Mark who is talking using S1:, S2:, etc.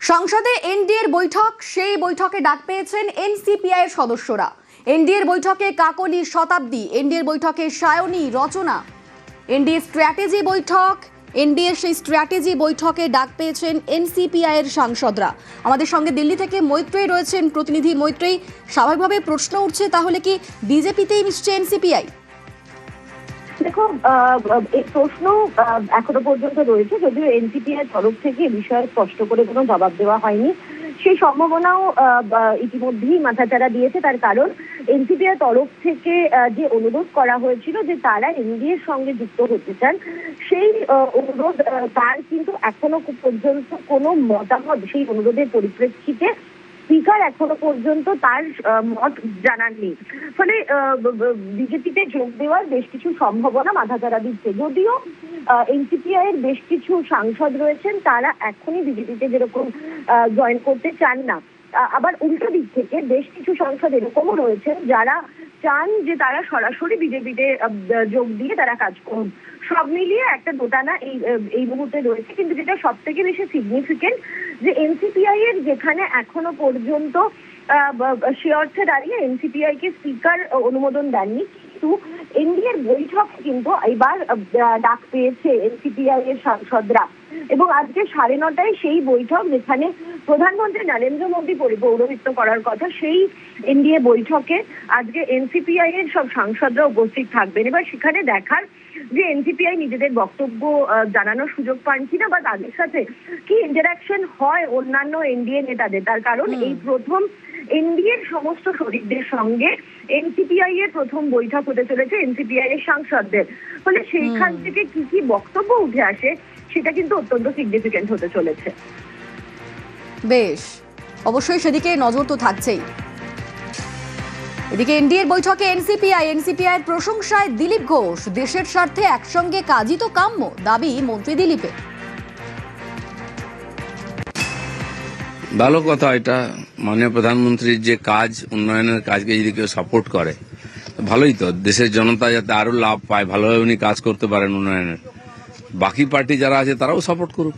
S1: সংসদে এনডিএর বৈঠক, সেই বৈঠকে ডাক পেয়েছেন এনসিপিআই এর সদস্যরা। এনডিএর বৈঠকে কাকলি শতাব্দী, এনডিএর বৈঠকে সায়নী রচনা, এনডিএ স্ট্র্যাটেজি বৈঠক, এনডিএর সেই স্ট্র্যাটেজি বৈঠকে ডাক পেয়েছেন এনসিপিআই এর সাংসদরা। আমাদের সঙ্গে দিল্লি থেকে মৈত্রেয়ী রয়েছেন প্রতিনিধি। মৈত্রেয়ী, স্বাভাবিকভাবে প্রশ্ন উঠছে, তাহলে কি বিজেপিতেই মিশছে এনসিপিআই?
S2: দেখো, এই প্রশ্ন এখনো পর্যন্ত রয়েছে, যদিও এনসিপিআই তরফ থেকে এই বিষয়ে স্পষ্ট করে কোনো জবাব দেওয়া হয়নি। সেই সম্ভাবনাও ইতিমধ্যেই মাথাচাড়া দিয়েছে। তার কারণ এনসিপিআই তরফ থেকে যে অনুরোধ করা হয়েছিল যে তারা এনডিএর সঙ্গে যুক্ত হতে চান, সেই অনুরোধ তার কিন্তু এখনো পর্যন্ত কোনো মতামত, সেই অনুরোধের পরিপ্রেক্ষিতে স্পিকার এখনো পর্যন্ত তার মত জানাননি। ফলে বিজেপিতে যোগ দেওয়ার বেশ কিছু সম্ভাবনা মাথাচাড়া দিচ্ছে। যদিও এনসিপিআই এর বেশ কিছু সাংসদ রয়েছেন, তারা এখনই বিজেপিতে যেরকম জয়েন করতে চান না। আবার উল্টো দিক থেকে বেশ কিছু সাংসদ এরকমও রয়েছেন যারা চান যে তারা সরাসরি বিজেপিতে যোগ দিয়ে তারা কাজ করুন। সব মিলিয়ে একটা দোটানা এই মুহূর্তে রয়েছে। কিন্তু যেটা সব থেকে বেশি সিগনিফিকেন্ট, যে এনসিপিআই এর যেখানে এখনো পর্যন্ত সে অর্থে দাঁড়িয়ে এনসিপিআই কে স্পিকার অনুমোদন দেননি, কিন্তু এনডিএর বৈঠক কিন্তু এবার ডাক পেয়েছে এনসিপিআই এর সাংসদরা। এবং আজকে 9:30টায় সেই বৈঠক, যেখানে প্রধানমন্ত্রী নরেন্দ্র মোদী পৌরোহিত্য করার কথা, সেই এনডিএ বৈঠকে আজকে এনসিপিআই এর সব সাংসদরা উপস্থিত থাকবেন। এবার সেখানে দেখার যে এনসিপিআই নিজেদের বক্তব্য জানানোর সুযোগ পান কিনা, বা তাদের সাথে কি ইন্টারাকশন হয় অন্যান্য এনডিএ নেতাদের। তার কারণ এই প্রথম এনডিএর সমস্ত শরিকদের সঙ্গে এনসিপিআই এর প্রথম বৈঠক হতে চলেছে এনসিপিআই এর সাংসদদের। ফলে সেইখান থেকে কি কি বক্তব্য উঠে আসে, সেটা কিন্তু অত্যন্ত সিগনিফিকেন্ট হতে চলেছে।
S1: বেশ, অবশ্যই সেদিকে নজর তো থাকছেই। এদিকে এনডিএর বৈঠকে এনসিপিআই এর প্রশংসায় দিলীপ ঘোষ। দেশের স্বার্থে একসঙ্গে কাজই তো কাম্য, দাবি মন্ত্রী দিলীপের।
S3: ভালো কথা, এটা মাননীয় প্রধানমন্ত্রীর যে কাজ, উন্নয়নের কাজকে যদি কেউ সাপোর্ট করে ভালোই তো। দেশের জনতা যাতে আরো লাভ পায়, ভালোভাবে উনি কাজ করতে পারেন উন্নয়নের, বাকি পার্টি যারা আছে তারাও সাপোর্ট করুক।